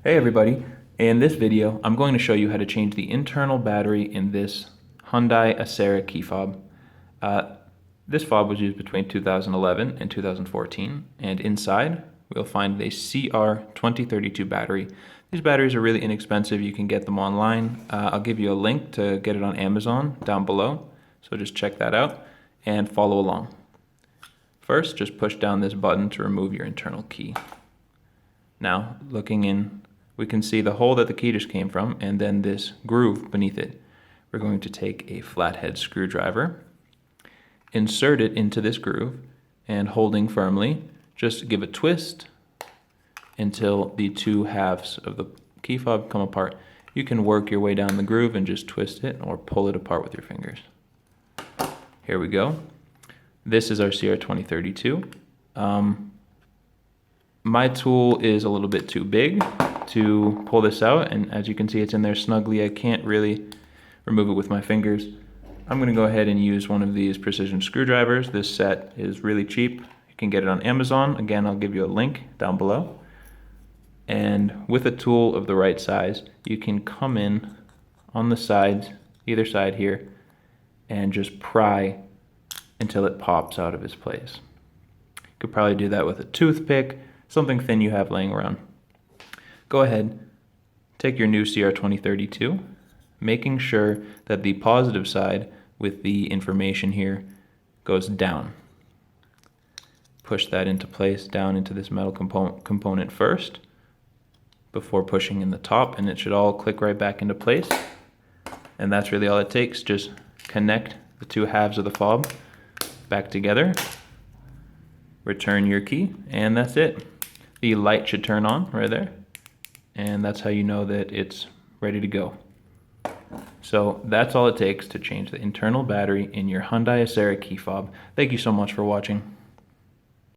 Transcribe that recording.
Hey everybody, in this video I'm going to show you how to change the internal battery in this Hyundai Azera key fob. This fob was used between 2011 and 2014, and inside we'll find a CR2032 battery. These batteries are really inexpensive, you can get them online. I'll give you a link to get it on Amazon down below, so just check that out and follow along. First, just push down this button to remove your internal key. Now, looking in, we can see the hole that the key just came from and then this groove beneath it. We're going to take a flathead screwdriver, insert it into this groove, and holding firmly, just give a twist until the two halves of the key fob come apart. You can work your way down the groove and just twist it or pull it apart with your fingers. Here we go. This is our CR2032. My tool is a little bit too big to pull this out, and as you can see it's in there snugly. I can't really remove it with my fingers. I'm going to go ahead and use one of these precision screwdrivers. This set is really cheap. You can get it on Amazon. Again, I'll give you a link down below. And with a tool of the right size, you can come in on the sides, either side here, and just pry until it pops out of its place. You could probably do that with a toothpick, something thin you have laying around. Go ahead, take your new CR2032, making sure that the positive side with the information here goes down. Push that into place, down into this metal component first, before pushing in the top, and it should all click right back into place. And that's really all it takes. Just connect the two halves of the fob back together, return your key, and that's it. The light should turn on right there, and that's how you know that it's ready to go. So that's all it takes to change the internal battery in your Hyundai Azera key fob. Thank you so much for watching.